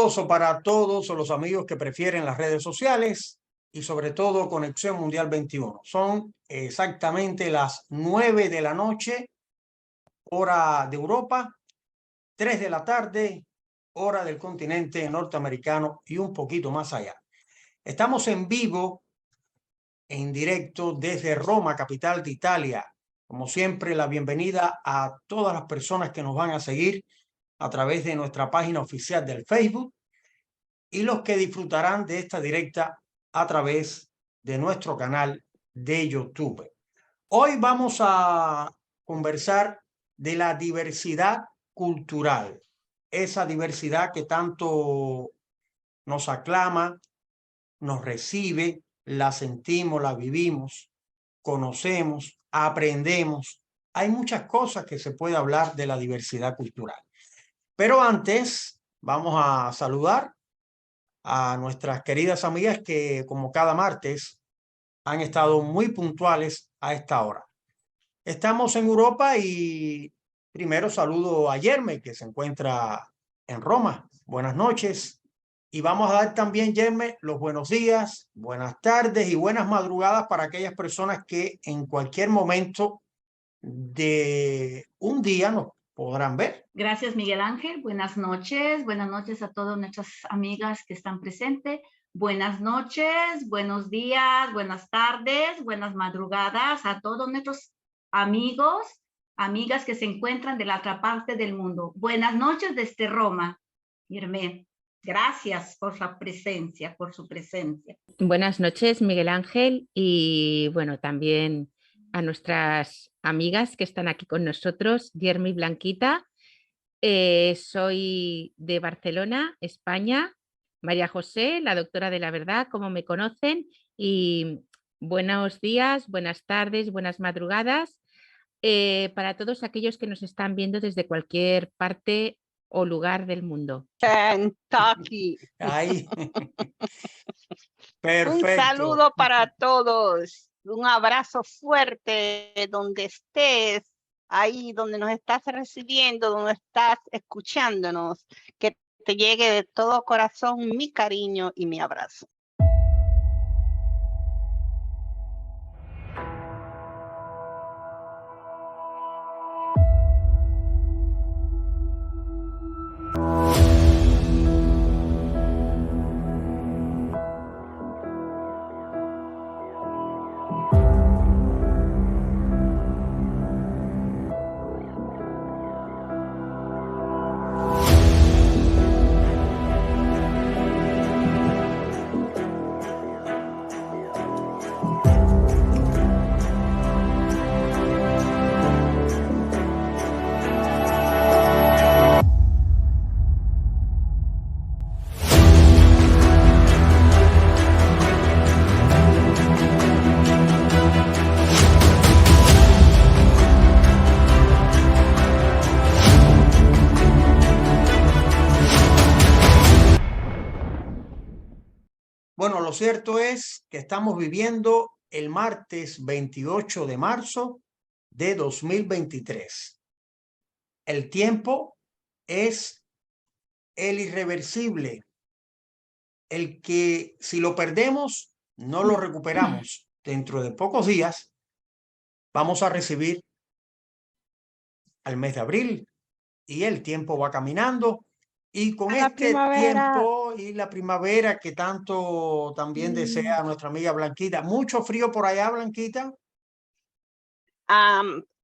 Saludos para todos los amigos que prefieren las redes sociales y sobre todo Conexión Mundial 21. Son exactamente las 9 de la noche, hora de Europa, 3 de la tarde, hora del continente norteamericano y un poquito más allá. Estamos en vivo, en directo desde Roma, capital de Italia. Como siempre, la bienvenida a todas las personas que nos van a seguir a través de nuestra página oficial del Facebook y los que disfrutarán de esta directa a través de nuestro canal de YouTube. Hoy vamos a conversar de la diversidad cultural, esa diversidad que tanto nos aclama, nos recibe, la sentimos, la vivimos, conocemos, aprendemos. Hay muchas cosas que se puede hablar de la diversidad cultural. Pero antes vamos a saludar a nuestras queridas amigas que, como cada martes, han estado muy puntuales a esta hora. Estamos en Europa y primero saludo a Yerme, que se encuentra en Roma. Buenas noches. Y vamos a dar también, Yerme, los buenos días, buenas tardes y buenas madrugadas para aquellas personas que en cualquier momento de un día nos podrán ver. Gracias, Miguel Ángel. Buenas noches a todas nuestras amigas que están presentes. Buenas noches, buenos días, buenas tardes, buenas madrugadas a todos nuestros amigos, amigas que se encuentran de la otra parte del mundo. Buenas noches desde Roma, Irmé. Gracias por la presencia, por su presencia. Buenas noches, Miguel Ángel, y bueno, también a nuestras amigas que están aquí con nosotros, Yerme y Blanquita. Soy de Barcelona, España, María José, la doctora de la verdad, como me conocen, y buenos días, buenas tardes, buenas madrugadas para todos aquellos que nos están viendo desde cualquier parte o lugar del mundo. Kentucky. Ahí. Perfecto. Un saludo para todos. Un abrazo fuerte donde estés, ahí donde nos estás recibiendo, donde estás escuchándonos. Que te llegue de todo corazón mi cariño y mi abrazo. Bueno, lo cierto es que estamos viviendo el martes 28 de marzo de 2023. El tiempo es el irreversible, el que si lo perdemos no lo recuperamos. Dentro de pocos días vamos a recibir al mes de abril y el tiempo va caminando. Y con este tiempo y la primavera que tanto también desea nuestra amiga Blanquita. ¿Mucho frío por allá, Blanquita?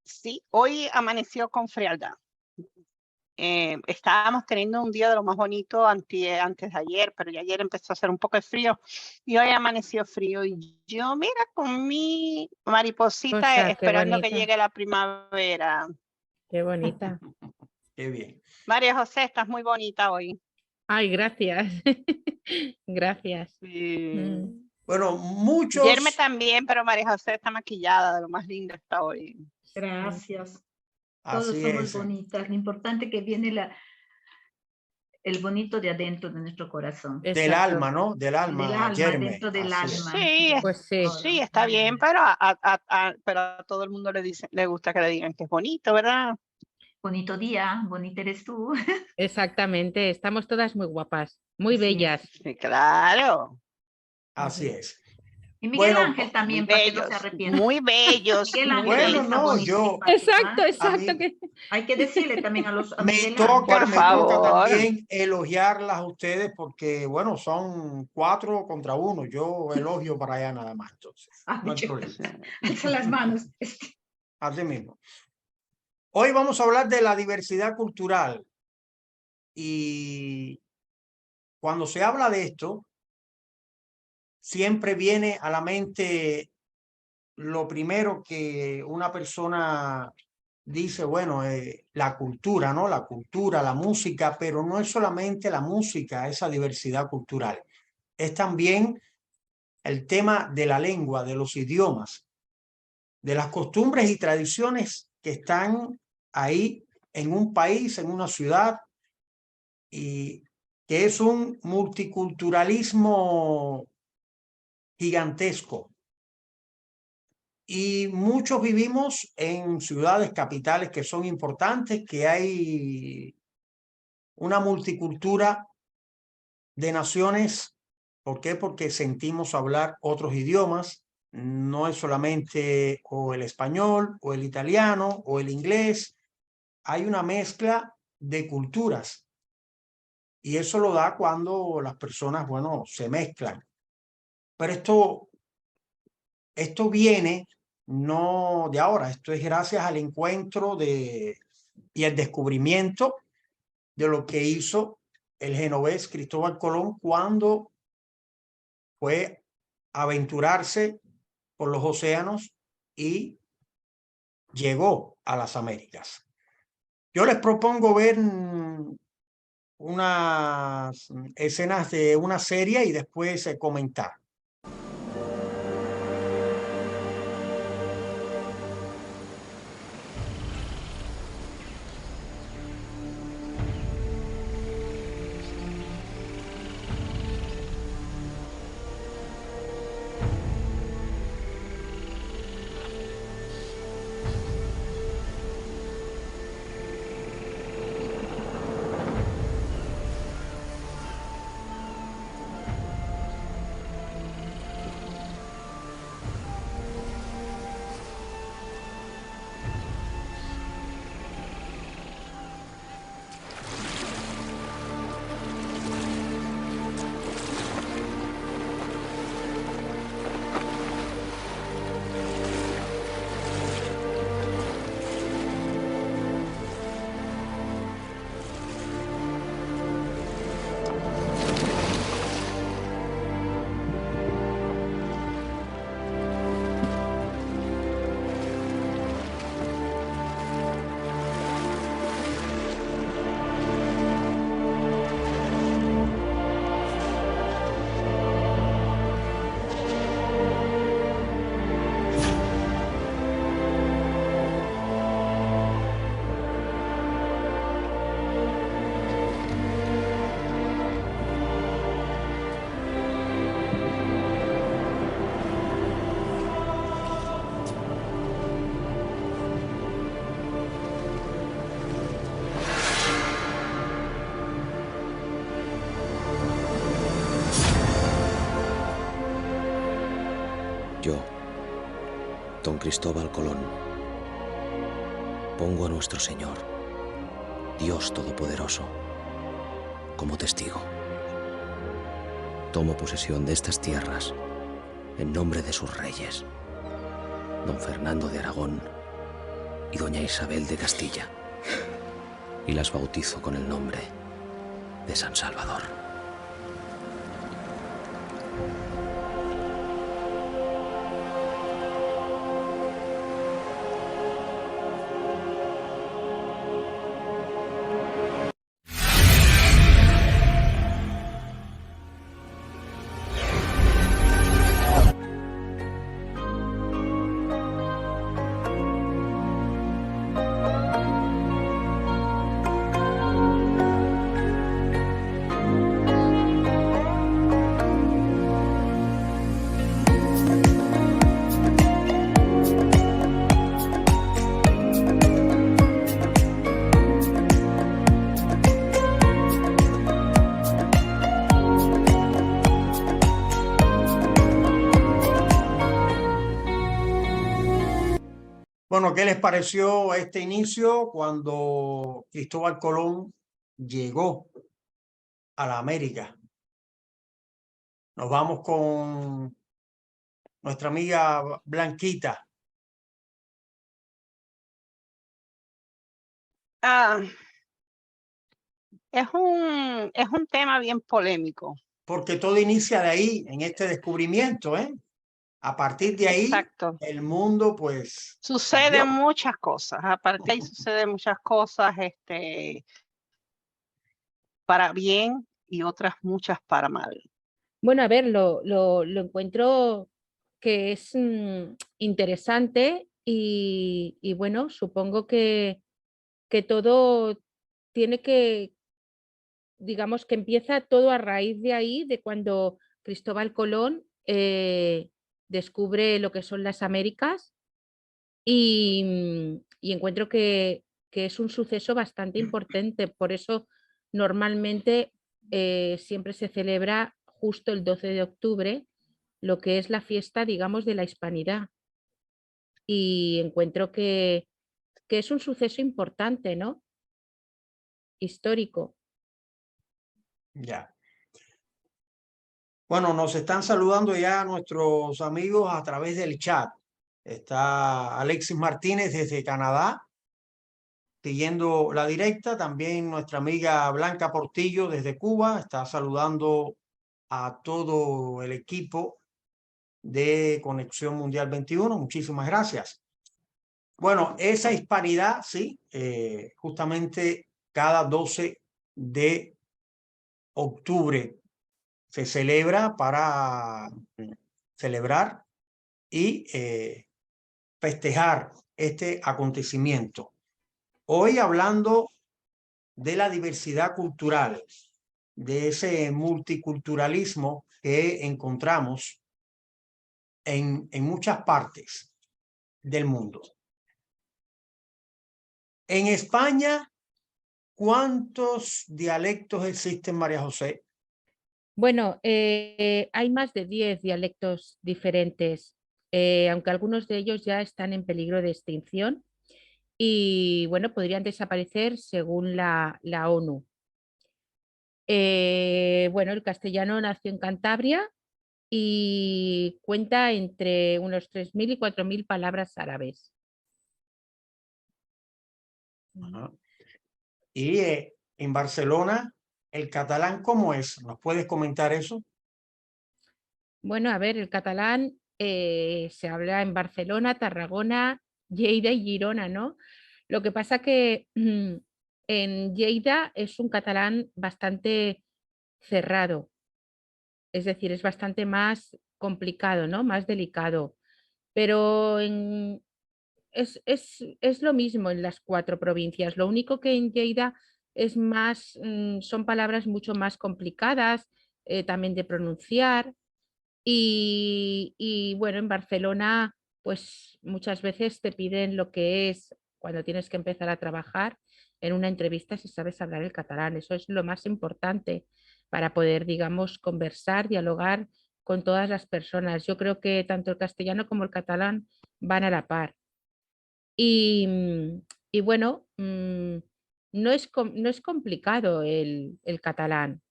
Sí, hoy amaneció con frialdad. Estábamos teniendo un día de lo más bonito antes de ayer, pero ya ayer empezó a hacer un poco de frío y hoy amaneció frío. Y yo, mira, con mi mariposita esperando que llegue la primavera. Qué bonita. Qué bien. María José, estás muy bonita hoy. Ay, gracias. Gracias. Sí. Bueno, muchos... Yerme también, pero María José está maquillada, de lo más linda está hoy. Gracias. Así Todos somos es. bonitas. Lo importante es que viene el bonito de adentro de nuestro corazón. Del alma, ¿no? Del alma, Yerme. Dentro del alma. Sí, pues sí. Sí, está bien, pero a todo el mundo le gusta que le digan que es bonito, ¿verdad? Bonito día, bonita eres tú. Exactamente, estamos todas muy guapas, muy Sí. bellas. Sí, claro. Así es. Y Miguel Bueno, Ángel Muy también, para que no bellos, se arrepienta. muy bellos, Miguel muy Ángel bueno, también está no, bonito, yo, simpático, Exacto, ¿ah? exacto. mí- que- Hay que decirle también a me Miguel toca, Ángel. Por me toca favor. también elogiarlas a ustedes porque, bueno, son 4 contra 1. Yo elogio para allá nada más, entonces, Ah, no hay yo- problema. Alza las manos. Así mismo. Hoy vamos a hablar de la diversidad cultural y cuando se habla de esto, siempre viene a la mente lo primero que una persona dice, bueno, la cultura, ¿no? La cultura, la música, pero no es solamente la música, esa diversidad cultural. Es también el tema de la lengua, de los idiomas, de las costumbres y tradiciones que están ahí en un país, en una ciudad, y que es un multiculturalismo gigantesco. Y muchos vivimos en ciudades capitales que son importantes, que hay una multicultura de naciones. ¿Por qué? Porque sentimos hablar otros idiomas. No es solamente o el español o el italiano o el inglés. Hay una mezcla de culturas. Y eso lo da cuando las personas, bueno, se mezclan. Pero esto viene no de ahora, esto es gracias al encuentro y el descubrimiento de lo que hizo el genovés Cristóbal Colón cuando fue a aventurarse por los océanos y llegó a las Américas. Yo les propongo ver unas escenas de una serie y después comentar. Yo, don Cristóbal Colón, pongo a nuestro Señor, Dios Todopoderoso, como testigo. Tomo posesión de estas tierras en nombre de sus reyes, don Fernando de Aragón y doña Isabel de Castilla, y las bautizo con el nombre de San Salvador. Bueno, ¿qué les pareció este inicio cuando Cristóbal Colón llegó a la América? Nos vamos con nuestra amiga Blanquita. Es un tema bien polémico. Porque todo inicia de ahí, en este descubrimiento, ¿eh? A partir de ahí, Exacto. el mundo, pues, Suceden cambió. muchas cosas. Aparte ahí suceden muchas cosas, para bien y otras muchas para mal. Bueno, a ver, lo encuentro que es interesante y bueno, supongo que todo tiene que, digamos que empieza todo a raíz de ahí, de cuando Cristóbal Colón descubre lo que son las Américas y encuentro que es un suceso bastante importante. Por eso normalmente siempre se celebra justo el 12 de octubre, lo que es la fiesta, digamos, de la Hispanidad. Y encuentro que es un suceso importante, ¿no? Histórico. Ya. Bueno, nos están saludando ya nuestros amigos a través del chat. Está Alexis Martínez desde Canadá siguiendo la directa. También nuestra amiga Blanca Portillo desde Cuba está saludando a todo el equipo de Conexión Mundial 21. Muchísimas gracias. Bueno, esa hispanidad, sí, justamente cada 12 de octubre se celebra para celebrar y festejar este acontecimiento. Hoy hablando de la diversidad cultural, de ese multiculturalismo que encontramos en muchas partes del mundo. En España, ¿cuántos dialectos existen, María José? Bueno, hay más de 10 dialectos diferentes, aunque algunos de ellos ya están en peligro de extinción y bueno, podrían desaparecer según la ONU. Bueno, el castellano nació en Cantabria y cuenta entre unos 3.000 y 4.000 palabras árabes. Ajá. Y en Barcelona, ¿el catalán cómo es? ¿Nos puedes comentar eso? Bueno, a ver, el catalán se habla en Barcelona, Tarragona, Lleida y Girona, ¿no? Lo que pasa que en Lleida es un catalán bastante cerrado, es decir, es bastante más complicado, ¿no? Más delicado. Pero es lo mismo en las 4 provincias. Lo único que en Lleida es más, son palabras mucho más complicadas, también de pronunciar. Y bueno, en Barcelona, pues muchas veces te piden lo que es cuando tienes que empezar a trabajar en una entrevista si sabes hablar el catalán. Eso es lo más importante para poder, digamos, conversar, dialogar con todas las personas. Yo creo que tanto el castellano como el catalán van a la par. Y bueno, no es complicado el catalán.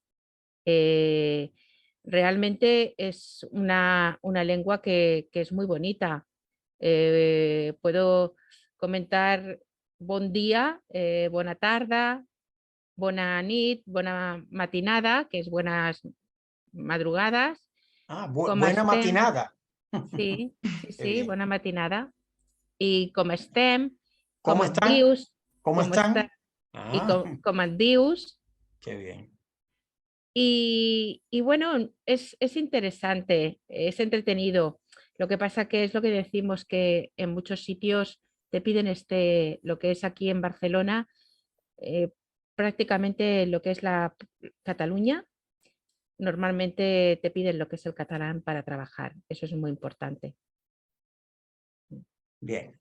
Realmente es una lengua que es muy bonita. Puedo comentar bon día, bona tarda, bona nit, bona matinada, que es buenas madrugadas. Com Buena estem, matinada. sí, Qué sí, bien. bona matinada. I com estem, com ¿Cómo et están? dius, ¿Cómo com està, están? i Ah, com et dius. qué bien. Y bueno, es interesante, es entretenido. Lo que pasa que es lo que decimos que en muchos sitios te piden lo que es aquí en Barcelona, prácticamente lo que es la Cataluña, normalmente te piden lo que es el catalán para trabajar. Eso es muy importante. Bien.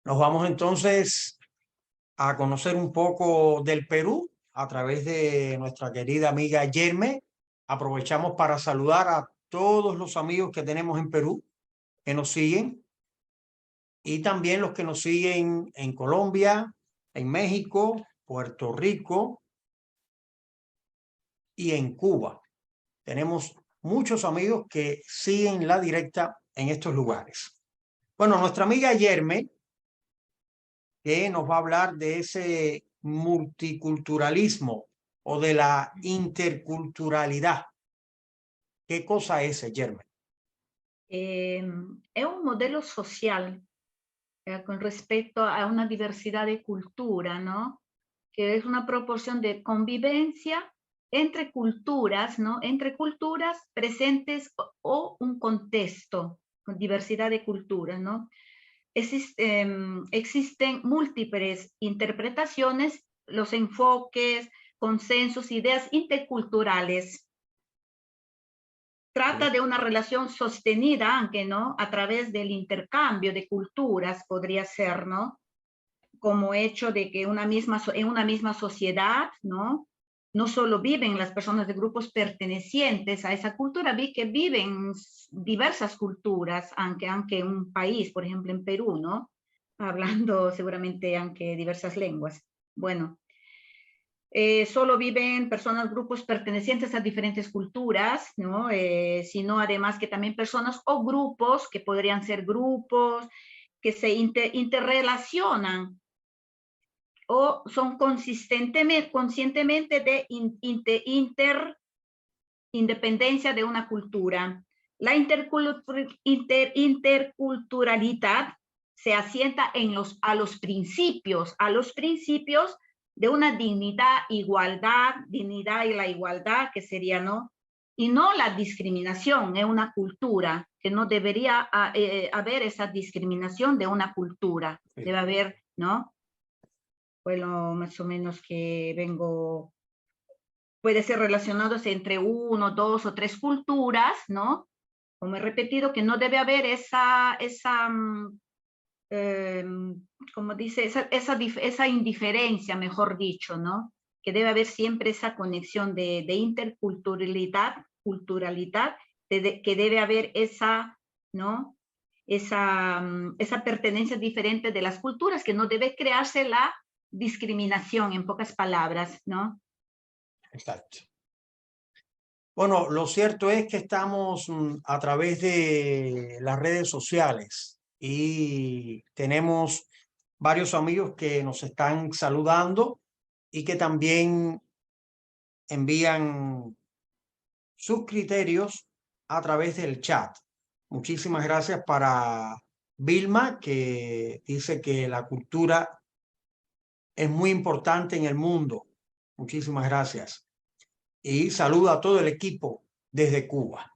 Nos vamos entonces a conocer un poco del Perú a través de nuestra querida amiga Yerme. Aprovechamos para saludar a todos los amigos que tenemos en Perú que nos siguen. y también los que nos siguen en Colombia, en México, Puerto Rico y en Cuba. Tenemos muchos amigos que siguen la directa en estos lugares. Bueno, nuestra amiga Yerme, que nos va a hablar de ese multiculturalismo o de la interculturalidad. ¿Qué cosa es, Yerme? Es un modelo social con respecto a una diversidad de cultura, ¿no? Que es una proporción de convivencia entre culturas, ¿no? Entre culturas presentes o un contexto con diversidad de culturas, ¿no? Existen múltiples interpretaciones, los enfoques, consensos, ideas interculturales. Trata de una relación sostenida, aunque no, a través del intercambio de culturas, podría ser, ¿no? Como hecho de que en una misma sociedad, ¿no? No solo viven las personas de grupos pertenecientes a esa cultura, que viven diversas culturas, aunque un país, por ejemplo en Perú, ¿no? Hablando seguramente aunque diversas lenguas. Bueno, solo viven personas, grupos pertenecientes a diferentes culturas, ¿no? Sino además que también personas o grupos, que podrían ser grupos, que se interrelacionan o son conscientemente de independencia de una cultura. La interculturalidad se asienta a los principios de una dignidad y la igualdad, que sería, ¿no? Y no la discriminación en una cultura, que no debería haber esa discriminación de una cultura. Sí. Debe haber, ¿no? Bueno, más o menos que puede ser relacionados entre 1, 2 o 3 culturas, ¿no? Como he repetido, que no debe haber como dice, esa indiferencia, mejor dicho, ¿no? Que debe haber siempre esa conexión de interculturalidad, que debe haber esa, ¿no? Esa pertenencia diferente de las culturas, que no debe crearse la discriminación, en pocas palabras, ¿no? Exacto. Bueno, lo cierto es que estamos a través de las redes sociales y tenemos varios amigos que nos están saludando y que también envían sus criterios a través del chat. Muchísimas gracias para Vilma, que dice que la cultura es muy importante en el mundo. Muchísimas gracias. Y saludo a todo el equipo desde Cuba.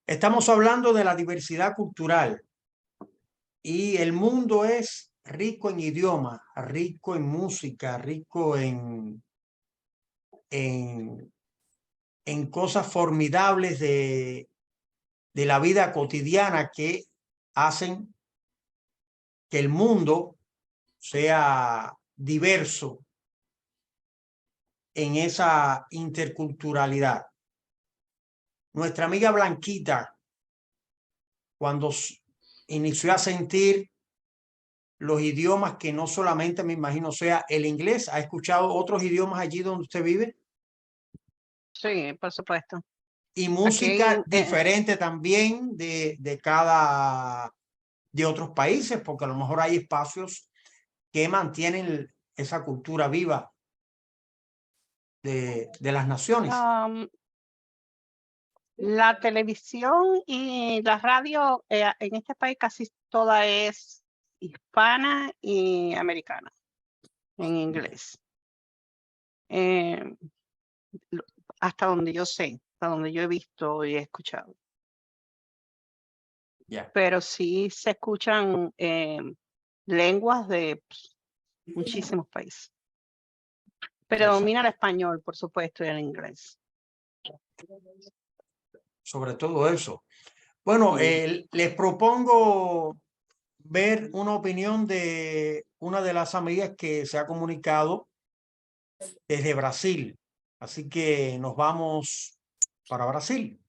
Estamos hablando de la diversidad cultural y el mundo es rico en idioma, rico en música, rico en cosas formidables de la vida cotidiana que hacen que el mundo sea diverso en esa interculturalidad. Nuestra amiga Blanquita, cuando inició a sentir los idiomas, que no solamente me imagino sea el inglés, ¿ha escuchado otros idiomas allí donde usted vive? Sí, por supuesto. Y música diferente también de otros países, porque a lo mejor hay espacios que mantienen esa cultura viva de las naciones. La televisión y la radio en este país casi toda es hispana y americana, en inglés. Hasta donde yo sé, hasta donde yo he visto y he escuchado. Yeah. Pero sí se escuchan lenguas de muchísimos países. Predomina el español, por supuesto, y el inglés. Sobre todo eso. Bueno, les propongo ver una opinión de una de las amigas que se ha comunicado desde Brasil. Así que nos vamos para Brasil.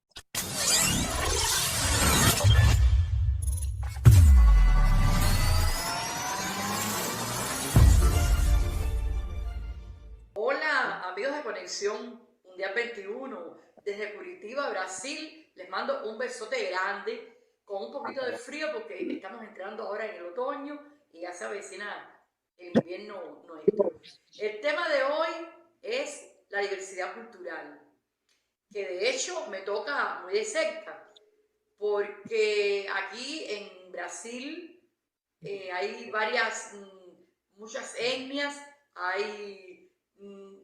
Conexión Mundial 21 desde Curitiba, Brasil. Les mando un besote grande, con un poquito de frío porque estamos entrando ahora en el otoño y ya se avecina el invierno nuestro. El tema de hoy es la diversidad cultural, que de hecho me toca muy de cerca, porque aquí en Brasil hay muchas etnias, hay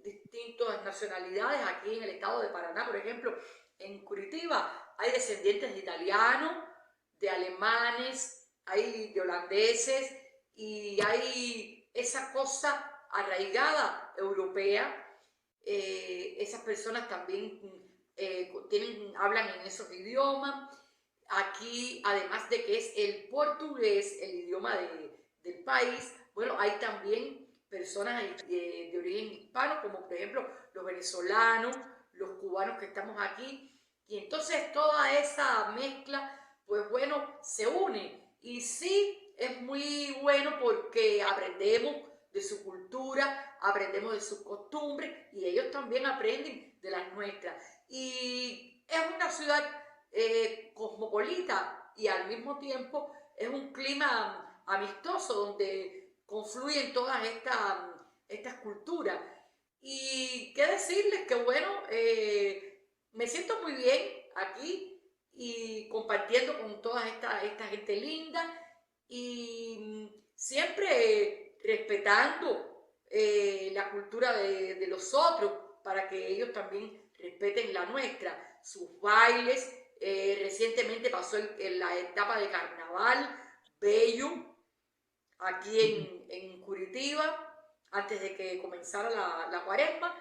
distintas nacionalidades. Aquí en el estado de Paraná, por ejemplo, en Curitiba, hay descendientes de italianos, de alemanes, hay de holandeses, y hay esa cosa arraigada europea. Esas personas también hablan en esos idiomas. Aquí, además de que es el portugués el idioma del país, bueno, hay también personas de origen hispano, como por ejemplo los venezolanos, los cubanos que estamos aquí, y entonces toda esa mezcla, pues bueno, se une. Y sí, es muy bueno porque aprendemos de su cultura, aprendemos de sus costumbres, y ellos también aprenden de las nuestras. Y es una ciudad cosmopolita, y al mismo tiempo es un clima amistoso donde confluyen todas estas culturas. Y qué decirles que bueno, me siento muy bien aquí y compartiendo con toda esta gente linda, y siempre respetando la cultura de los otros, para que ellos también respeten la nuestra, sus bailes. Recientemente pasó en la etapa de carnaval bello aquí en Curitiba, antes de que comenzara la cuaresma.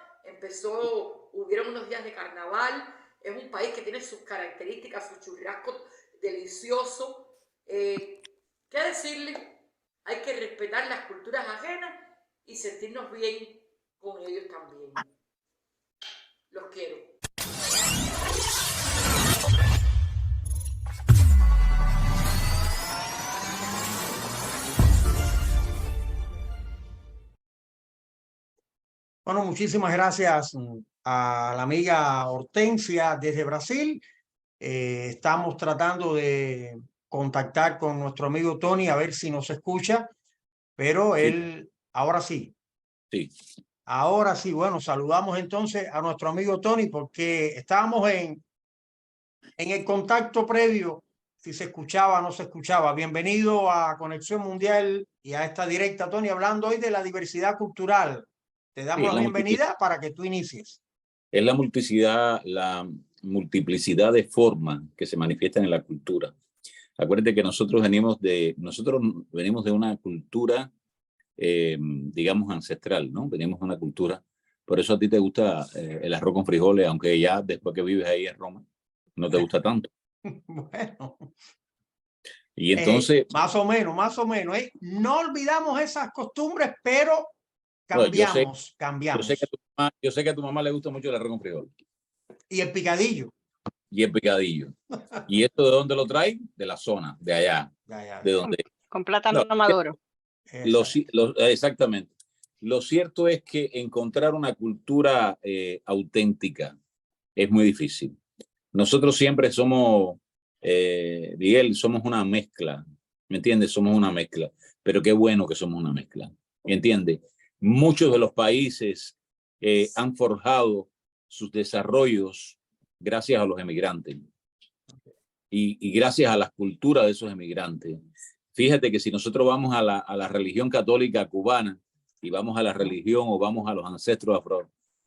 Hubieron unos días de carnaval. Es un país que tiene sus características, sus churrascos deliciosos. ¿Qué decirles? Hay que respetar las culturas ajenas y sentirnos bien con ellos también. Los quiero. Bueno, muchísimas gracias a la amiga Hortensia desde Brasil. Estamos tratando de contactar con nuestro amigo Tony a ver si nos escucha, pero él, ahora sí. Sí. Ahora sí, bueno, saludamos entonces a nuestro amigo Tony, porque estábamos en el contacto previo, si se escuchaba o no se escuchaba. Bienvenido a Conexión Mundial y a esta directa, Tony, hablando hoy de la diversidad cultural. Te damos la bienvenida para que tú inicies. Es la multiplicidad de formas que se manifiestan en la cultura. Acuérdate que nosotros venimos de una cultura, digamos, ancestral, ¿no? Venimos de una cultura. Por eso a ti te gusta el arroz con frijoles, aunque ya después que vives ahí en Roma, no te gusta tanto. Bueno. Y entonces... más o menos. No olvidamos esas costumbres, pero cambiamos. Yo sé que a tu mamá le gusta mucho el arroz con frijoles. Y el picadillo. ¿Y esto de dónde lo trae? De la zona, de allá. De donde... Con plátano maduro. Exactamente. Lo cierto es que encontrar una cultura auténtica es muy difícil. Nosotros siempre somos, Miguel, somos una mezcla, ¿me entiendes? Somos una mezcla, pero qué bueno que somos una mezcla, ¿me entiendes? Muchos de los países han forjado sus desarrollos gracias a los emigrantes y gracias a las culturas de esos emigrantes. Fíjate que si nosotros vamos a la religión católica cubana y vamos a la religión o vamos a los ancestros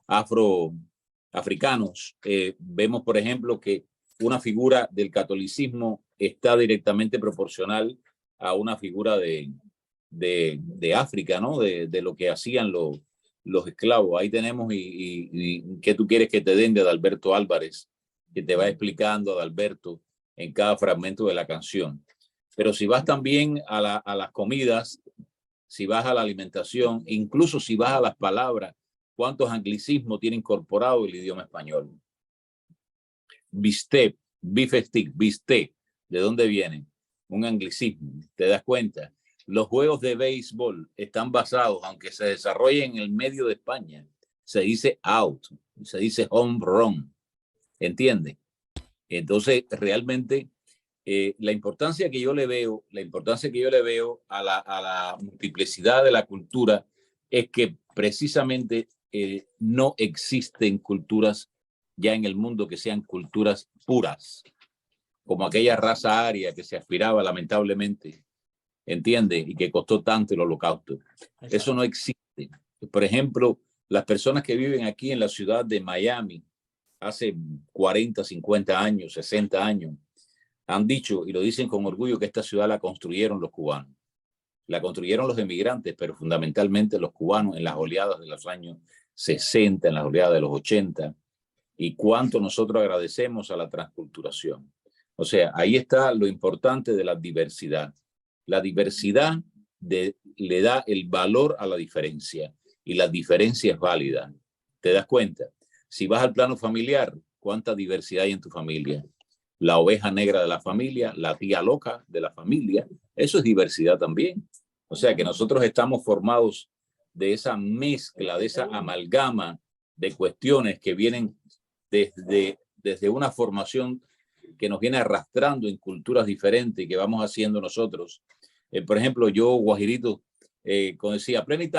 afroafricanos, vemos, por ejemplo, que una figura del catolicismo está directamente proporcional a una figura de África, ¿no? De lo que hacían los esclavos. Ahí tenemos, y ¿qué tú quieres que te den de Adalberto Álvarez? Que te va explicando Adalberto en cada fragmento de la canción. Pero si vas también a las comidas, si vas a la alimentación, incluso si vas a las palabras, ¿cuántos anglicismos tiene incorporado el idioma español? Bistec, beef stick, bistec, ¿de dónde viene? Un anglicismo, ¿te das cuenta? Los juegos de béisbol están basados, aunque se desarrollen en el medio de España, se dice out, se dice home run, ¿entiende? Entonces, realmente, la importancia que yo le veo a la multiplicidad de la cultura es que precisamente no existen culturas ya en el mundo que sean culturas puras, como aquella raza aria que se aspiraba lamentablemente, ¿entiende? Y que costó tanto el holocausto. Exacto. Eso no existe. Por ejemplo, las personas que viven aquí en la ciudad de Miami hace 40, 50 años, 60 años, han dicho, y lo dicen con orgullo, que esta ciudad la construyeron los cubanos. La construyeron los emigrantes, pero fundamentalmente los cubanos en las oleadas de los años 60, en las oleadas de los 80, y cuánto nosotros agradecemos a la transculturación. O sea, ahí está lo importante de la diversidad. La diversidad le da el valor a la diferencia, y la diferencia es válida. ¿Te das cuenta? Si vas al plano familiar, ¿cuánta diversidad hay en tu familia? La oveja negra de la familia, la tía loca de la familia, eso es diversidad también. O sea que nosotros estamos formados de esa mezcla, de esa amalgama de cuestiones que vienen desde una formación que nos viene arrastrando en culturas diferentes y que vamos haciendo nosotros. Por ejemplo, yo, Guajirito, cuando decía plenty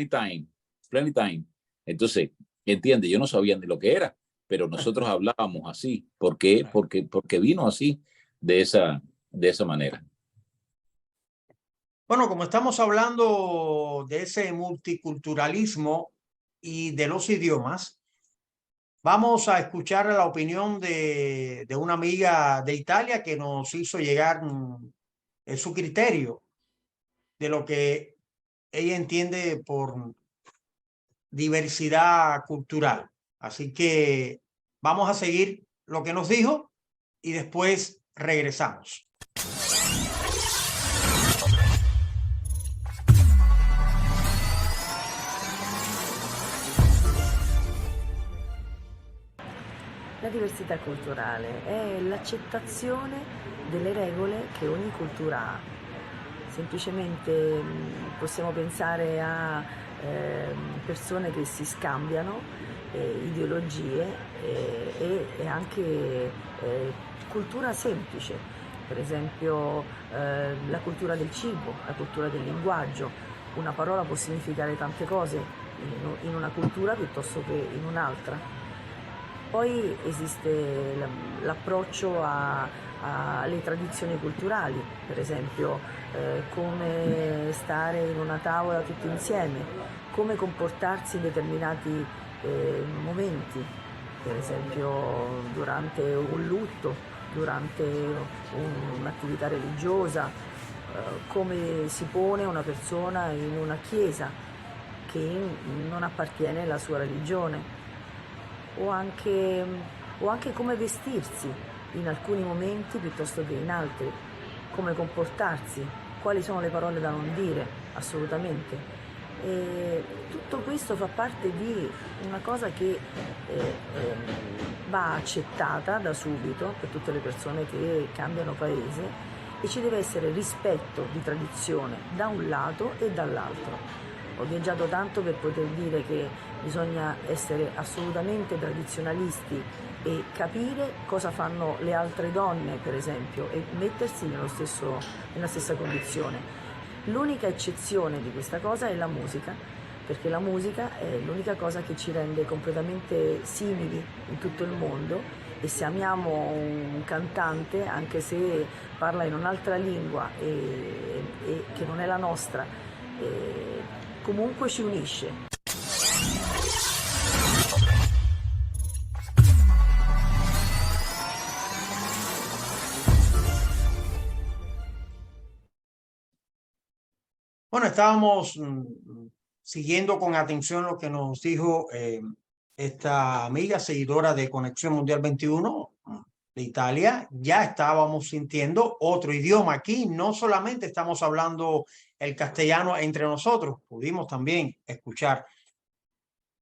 time. Entonces, entiende, yo no sabía ni lo que era, pero nosotros hablábamos así. ¿Por qué? Porque vino así, de esa manera. Bueno, como estamos hablando de ese multiculturalismo y de los idiomas, vamos a escuchar la opinión de una amiga de Italia que nos hizo llegar su criterio de lo que ella entiende por diversidad cultural. Así que vamos a seguir lo que nos dijo y después regresamos. La diversità culturale è l'accettazione delle regole che ogni cultura ha. Semplicemente possiamo pensare a persone che si scambiano ideologie e anche cultura semplice, per esempio la cultura del cibo, la cultura del linguaggio. Una parola può significare tante cose in una cultura piuttosto che in un'altra. Poi esiste l'approccio alle tradizioni culturali, per esempio come stare in una tavola tutti insieme, come comportarsi in determinati momenti, per esempio durante un lutto, durante un'attività religiosa, come si pone una persona in una chiesa che non appartiene alla sua religione. O anche come vestirsi in alcuni momenti piuttosto che in altri, come comportarsi, quali sono le parole da non dire, assolutamente. E tutto questo fa parte di una cosa che va accettata da subito per tutte le persone che cambiano paese, e ci deve essere rispetto di tradizione da un lato e dall'altro. Ho viaggiato tanto per poter dire che bisogna essere assolutamente tradizionalisti e capire cosa fanno le altre donne, per esempio, e mettersi nella stessa condizione. L'unica eccezione di questa cosa è la musica, perché la musica è l'unica cosa che ci rende completamente simili in tutto il mondo, e se amiamo un cantante, anche se parla in un'altra lingua e che non è la nostra, comunque ci unisce. Bueno, estábamos siguiendo con atención lo que nos dijo esta amiga seguidora de Conexión Mundial 21 de Italia. Ya estábamos sintiendo otro idioma aquí. No solamente estamos hablando el castellano entre nosotros, pudimos también escuchar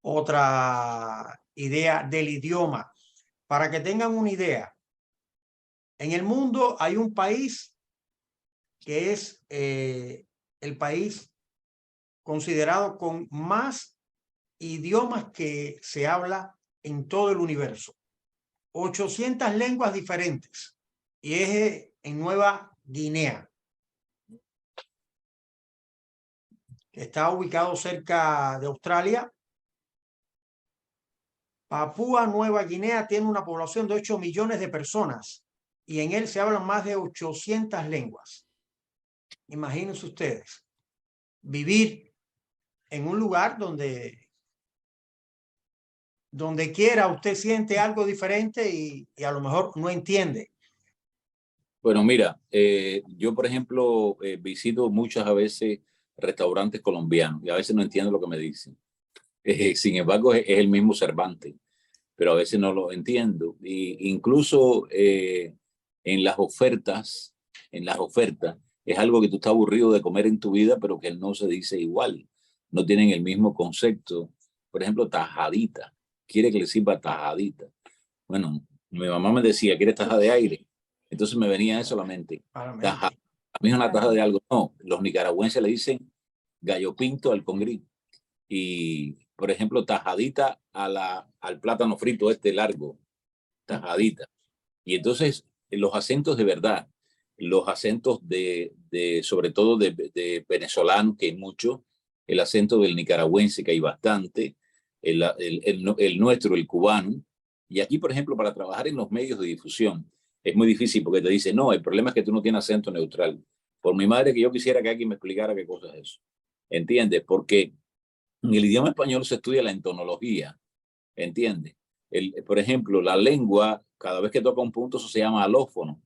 otra idea del idioma. Para que tengan una idea, en el mundo hay un país que es el país considerado con más idiomas que se habla en todo el universo. 800 lenguas diferentes. Y es en Nueva Guinea, que está ubicado cerca de Australia. Papúa Nueva Guinea tiene una población de 8 millones de personas y en él se hablan más de 800 lenguas. Imagínense ustedes vivir en un lugar donde quiera usted siente algo diferente y a lo mejor no entiende. Bueno, mira, yo por ejemplo visito muchas veces restaurantes colombianos y a veces no entiendo lo que me dicen. Sin embargo, es el mismo Cervantes, pero a veces no lo entiendo. Y incluso en las ofertas, es algo que tú estás aburrido de comer en tu vida, pero que no se dice igual. No tienen el mismo concepto. Por ejemplo, tajadita. Quiere que le sirva tajadita. Bueno, mi mamá me decía, ¿quieres taja de aire? Entonces me venía eso a la mente. Taja. A mí es una taja de algo. No, los nicaragüenses le dicen gallo pinto al congrí. Y, por ejemplo, tajadita al plátano frito largo. Tajadita. Y entonces, los acentos de verdad, los acentos sobre todo de venezolano, que hay mucho, el acento del nicaragüense, que hay bastante, el nuestro, el cubano. Y aquí, por ejemplo, para trabajar en los medios de difusión, es muy difícil porque te dicen, no, el problema es que tú no tienes acento neutral. Por mi madre que yo quisiera que alguien me explicara qué cosa es eso. ¿Entiendes? Porque en el idioma español se estudia la entonología. ¿Entiendes? Por ejemplo, la lengua, cada vez que toca un punto, eso se llama alófono.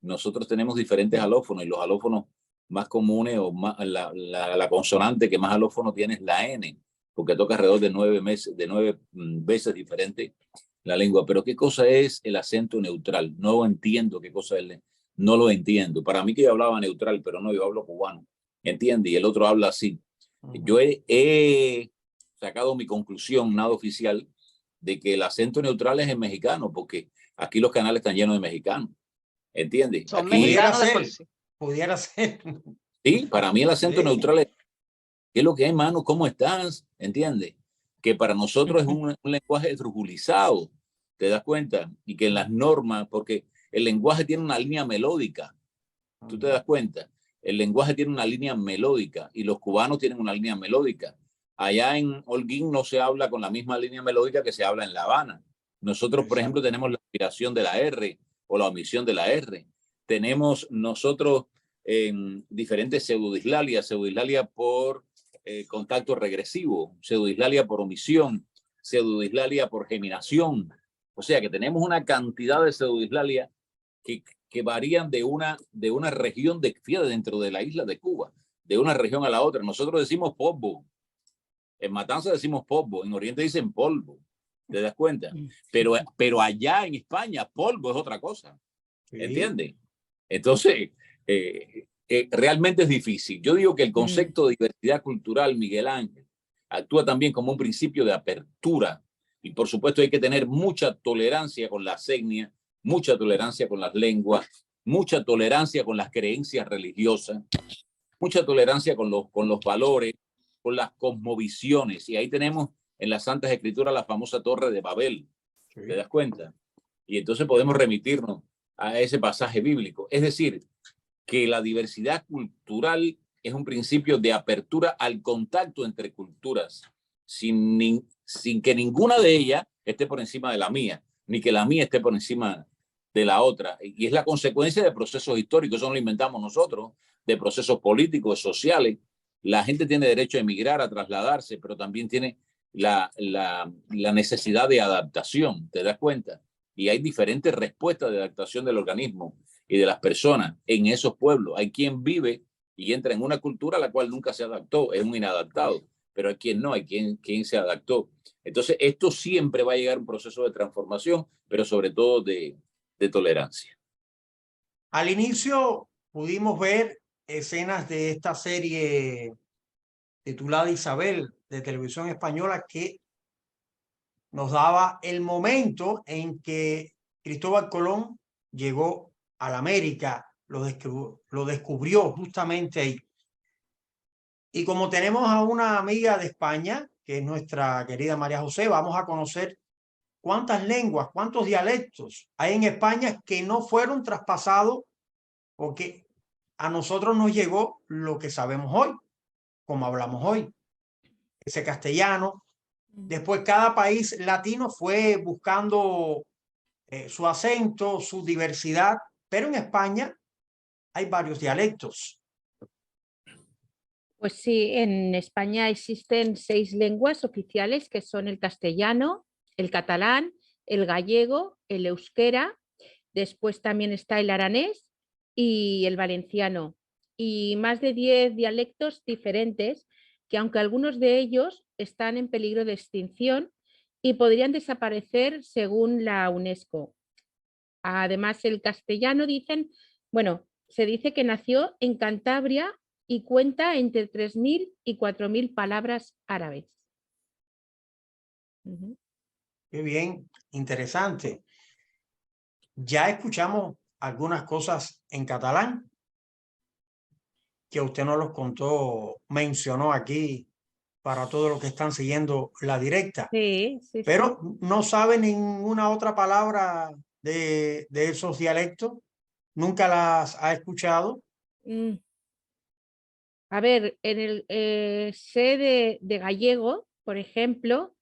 Nosotros tenemos diferentes alófonos y los alófonos más comunes o más, la consonante que más alófono tiene es la N, porque toca alrededor de 9 veces diferente la lengua. Pero ¿qué cosa es el acento neutral? No entiendo qué cosa es. No lo entiendo. Para mí que yo hablaba neutral, pero no, yo hablo cubano. ¿Entiendes? Y el otro habla así. Yo he sacado mi conclusión, nada oficial, de que el acento neutral es el mexicano, porque aquí los canales están llenos de mexicanos. ¿Entiendes? Son Aquí, mexicanos de ser, por sí. pudiera ser. Sí, para mí el acento Sí. neutral es ¿qué es lo que hay, mano? ¿Cómo estás? ¿Entiendes? Que para nosotros es un lenguaje esdrújulizado, ¿te das cuenta? Y que en las normas, porque el lenguaje tiene una línea melódica, ¿tú te das cuenta? El lenguaje tiene una línea melódica y los cubanos tienen una línea melódica. Allá en Holguín no se habla con la misma línea melódica que se habla en La Habana. Nosotros, por ejemplo, tenemos la aspiración de la R o la omisión de la R. Tenemos nosotros diferentes pseudodislalia por contacto regresivo, pseudodislalia por omisión, pseudodislalia por geminación. O sea que tenemos una cantidad de pseudodislalia que varían de una región fíjate, dentro de la isla de Cuba, de una región a la otra. Nosotros decimos polvo. En Matanza decimos polvo, en Oriente dicen polvo. ¿Te das cuenta? Pero allá en España, polvo es otra cosa. Sí. ¿Entiendes? Entonces, realmente es difícil. Yo digo que el concepto de diversidad cultural, Miguel Ángel, actúa también como un principio de apertura. Y por supuesto hay que tener mucha tolerancia con las etnias, mucha tolerancia con las lenguas, mucha tolerancia con las creencias religiosas, mucha tolerancia con los valores, con las cosmovisiones. Y ahí tenemos en las Santas Escrituras la famosa Torre de Babel. Sí. ¿Te das cuenta? Y entonces podemos remitirnos a ese pasaje bíblico. Es decir, que la diversidad cultural es un principio de apertura al contacto entre culturas, sin que ninguna de ellas esté por encima de la mía, ni que la mía esté por encima de la otra. Y es la consecuencia de procesos históricos, eso no lo inventamos nosotros, de procesos políticos, sociales. La gente tiene derecho a emigrar, a trasladarse, pero también tiene la necesidad de adaptación, ¿te das cuenta? Y hay diferentes respuestas de adaptación del organismo y de las personas en esos pueblos. Hay quien vive y entra en una cultura a la cual nunca se adaptó, es un inadaptado, pero hay quien no, hay quien se adaptó. Entonces, esto siempre va a llegar a un proceso de transformación, pero sobre todo de tolerancia. Al inicio pudimos ver escenas de esta serie titulada Isabel de Televisión Española que nos daba el momento en que Cristóbal Colón llegó a la América, lo descubrió justamente ahí. Y como tenemos a una amiga de España, que es nuestra querida María José, vamos a conocer cuántas lenguas, cuántos dialectos hay en España que no fueron traspasados porque a nosotros nos llegó lo que sabemos hoy, como hablamos hoy, ese castellano. Después cada país latino fue buscando su acento, su diversidad, pero en España hay varios dialectos. Pues sí, en España existen 6 lenguas oficiales que son el castellano, el catalán, el gallego, el euskera, después también está el aranés y el valenciano, y más de 10 dialectos diferentes que, aunque algunos de ellos están en peligro de extinción y podrían desaparecer según la UNESCO. Además, el castellano se dice que nació en Cantabria y cuenta entre 3.000 y 4.000 palabras árabes. Qué bien, interesante. Ya escuchamos algunas cosas en catalán que usted nos los contó, mencionó aquí para todos los que están siguiendo la directa. Sí, pero no sabe ninguna otra palabra de esos dialectos. ¿Nunca las ha escuchado? A ver, en el sé de gallego, por ejemplo,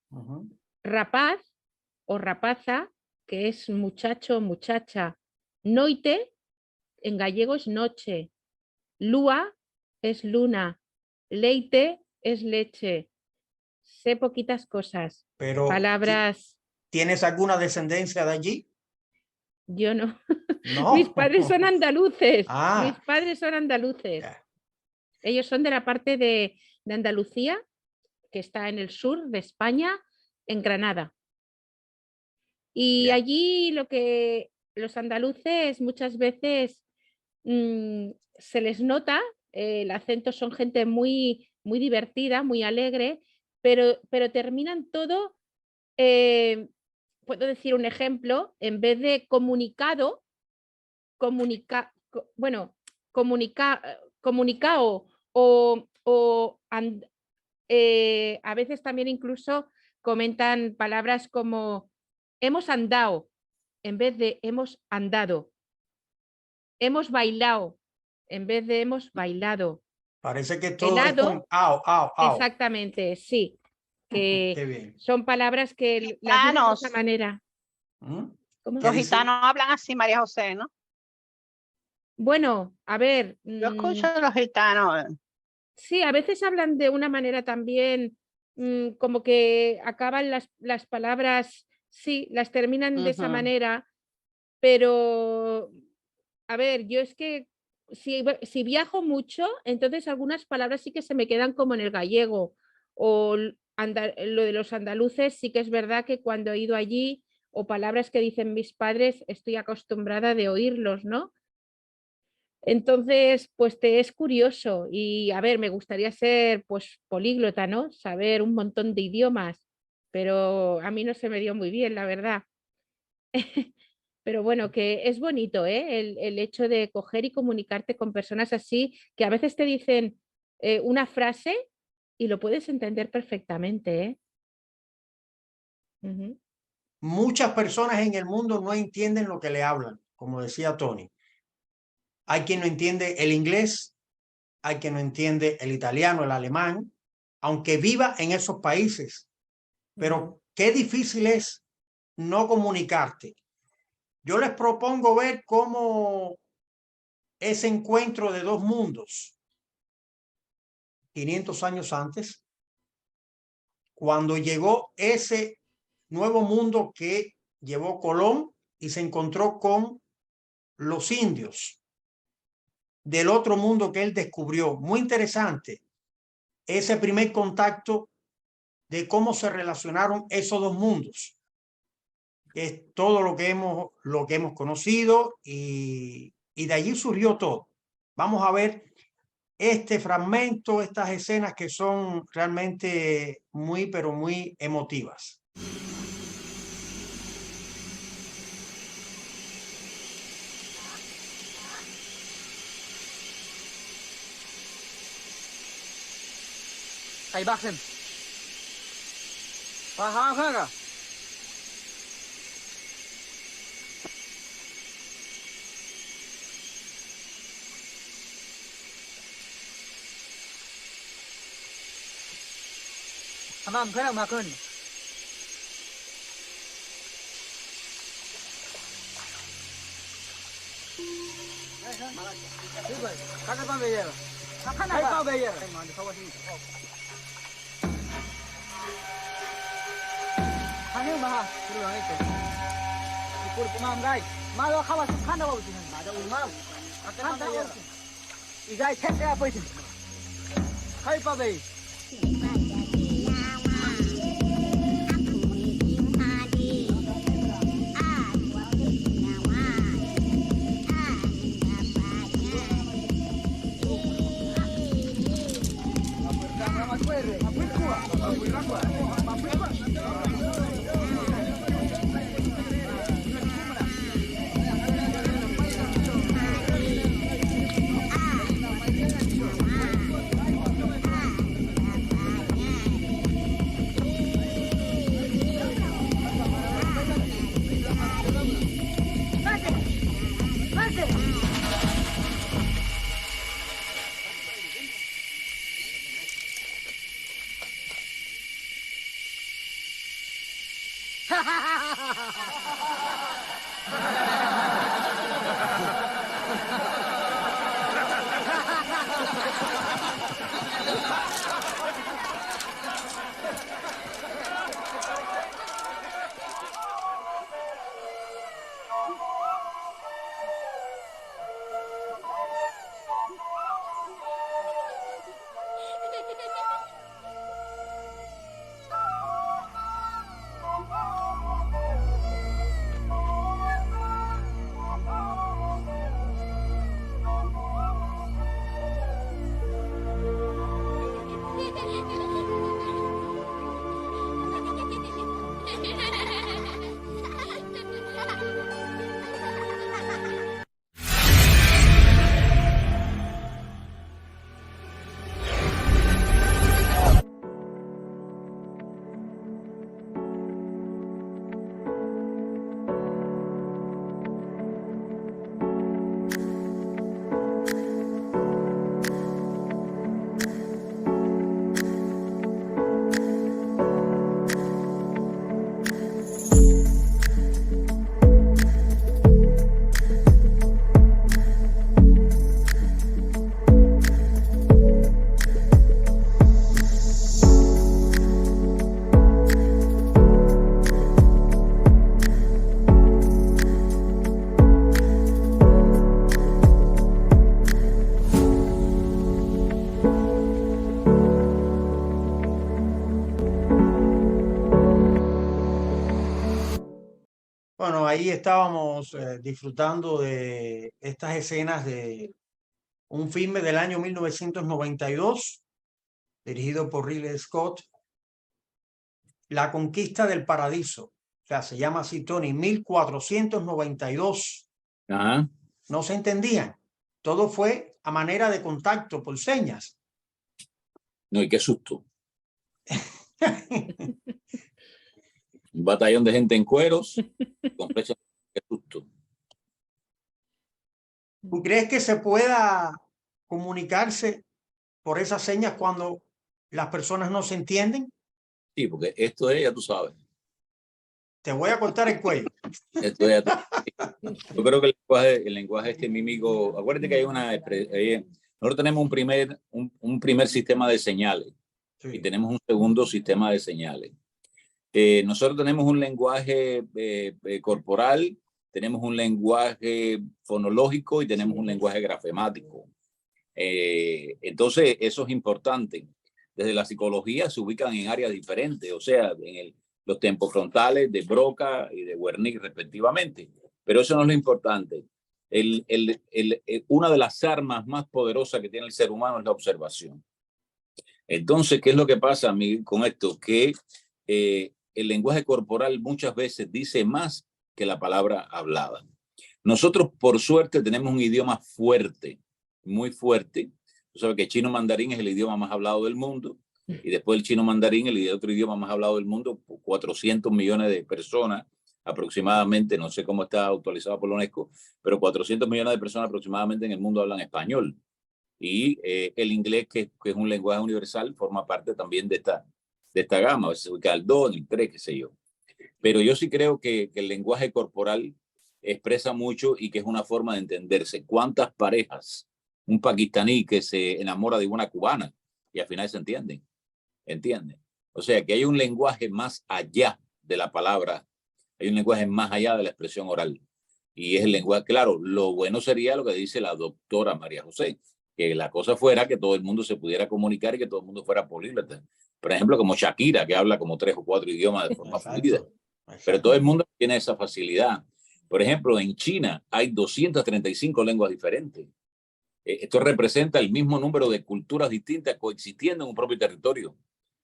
rapaz o rapaza, que es muchacho, muchacha. Noite, en gallego es noche. Lua es luna. Leite es leche. Sé poquitas cosas. Pero palabras. ¿tienes alguna descendencia de allí? Yo no. No. Mis padres son andaluces. Ah. Mis padres son andaluces. Yeah. Ellos son de la parte de Andalucía, que está en el sur de España, en Granada. Y allí lo que los andaluces muchas veces se les nota, el acento, son gente muy, muy divertida, muy alegre, pero terminan todo, puedo decir un ejemplo, en vez de comunicado, comunicado a veces también incluso comentan palabras como hemos andado en vez de hemos andado, hemos bailado en vez de hemos bailado. Parece que todo helado, es con au, au, au. Exactamente, sí. Que Qué bien. son palabras que las dicen de esa manera. Los gitanos hablan así, María José, ¿no? Bueno, a ver. Yo escucho a los gitanos. Sí, a veces hablan de una manera también como que acaban las palabras, sí, las terminan de esa manera, pero a ver, yo es que si viajo mucho, entonces algunas palabras sí que se me quedan como en el gallego, o lo de los andaluces sí que es verdad que cuando he ido allí, o palabras que dicen mis padres, estoy acostumbrada de oírlos, ¿no? Entonces, pues te es curioso y a ver, me gustaría ser pues políglota, ¿no? Saber un montón de idiomas, pero a mí no se me dio muy bien, la verdad. Pero bueno, que es bonito, ¿eh? El hecho de coger y comunicarte con personas así, que a veces te dicen una frase y lo puedes entender perfectamente, ¿eh? Muchas personas en el mundo no entienden lo que le hablan, como decía Tony. Hay quien no entiende el inglés, hay quien no entiende el italiano, el alemán, aunque viva en esos países. Pero qué difícil es no comunicarte. Yo les propongo ver cómo ese encuentro de dos mundos, 500 años antes, cuando llegó ese nuevo mundo que llevó Colón y se encontró con los indios del otro mundo que él descubrió. Muy interesante ese primer contacto de cómo se relacionaron esos dos mundos. Es todo lo que hemos conocido y de allí surgió todo. Vamos a ver este fragmento, estas escenas que son realmente muy, pero muy emotivas. Thầy bác xem. Và hàng khác à? Tamam, kena makan. Kata pang bayar. Kaya pa bayar. Ano maha? Tuloy lang ito. Ipur pumam guys. Malo kawas khana babu din. Mada ulma. Kata pang bayar. Igay check kaya pa ito. Kaya pa bayar. Bueno, ahí estábamos disfrutando de estas escenas de un filme del año 1992, dirigido por Ridley Scott, La Conquista del Paradiso. O sea, se llama así, Tony, 1492. Ajá. No se entendían. Todo fue a manera de contacto por señas. No, y qué susto. Un batallón de gente en cueros, con flechas, qué susto. ¿Tú crees que se pueda comunicarse por esas señas cuando las personas no se entienden? Sí, porque esto es, ya tú sabes. Te voy a cortar el cuello. Esto es, yo creo que el lenguaje este mímico, acuérdate que hay nosotros tenemos un primer sistema de señales, sí, y tenemos un segundo sistema de señales. Nosotros tenemos un lenguaje corporal, tenemos un lenguaje fonológico y tenemos un lenguaje grafemático. Entonces, eso es importante. Desde la psicología se ubican en áreas diferentes, o sea, en los tempofrontales de Broca y de Wernicke respectivamente. Pero eso no es lo importante. Una de las armas más poderosas que tiene el ser humano es la observación. Entonces, ¿qué es lo que pasa, Miguel, con esto? Que el lenguaje corporal muchas veces dice más que la palabra hablada. Nosotros, por suerte, tenemos un idioma fuerte, muy fuerte. Tú sabes que el chino mandarín es el idioma más hablado del mundo, y después del chino mandarín, el otro idioma más hablado del mundo, 400 millones de personas aproximadamente, no sé cómo está actualizado por la UNESCO, pero 400 millones de personas aproximadamente en el mundo hablan español. Y el inglés, que es un lenguaje universal, forma parte también de de esta gama, a veces se queda el 2, el 3, qué sé yo. Pero yo sí creo que el lenguaje corporal expresa mucho y que es una forma de entenderse. ¿Cuántas parejas? Un pakistaní que se enamora de una cubana y al final se entienden. ¿Entienden? O sea que hay un lenguaje más allá de la palabra, hay un lenguaje más allá de la expresión oral. Y es el lenguaje, claro, lo bueno sería lo que dice la doctora María José, que la cosa fuera que todo el mundo se pudiera comunicar y que todo el mundo fuera políglota. Por ejemplo, como Shakira, que habla como 3 o 4 idiomas de forma fluida. Pero todo el mundo tiene esa facilidad. Por ejemplo, en China hay 235 lenguas diferentes. Esto representa el mismo número de culturas distintas coexistiendo en un propio territorio.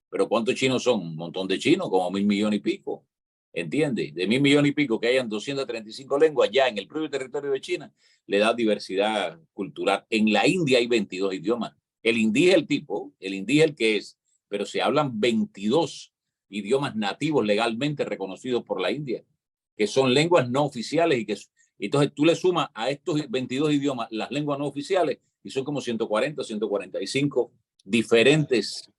Pero ¿cuántos chinos son? Un montón de chinos, como 1.000 millones y pico. ¿Entiendes? De 1.000 millones y pico que hayan 235 lenguas ya en el propio territorio de China, le da diversidad cultural. En la India hay 22 idiomas. El hindi es el tipo, el hindi es el que es, pero se hablan 22 idiomas nativos legalmente reconocidos por la India, que son lenguas no oficiales y que entonces tú le sumas a estos 22 idiomas las lenguas no oficiales y son como 140, 145 diferentes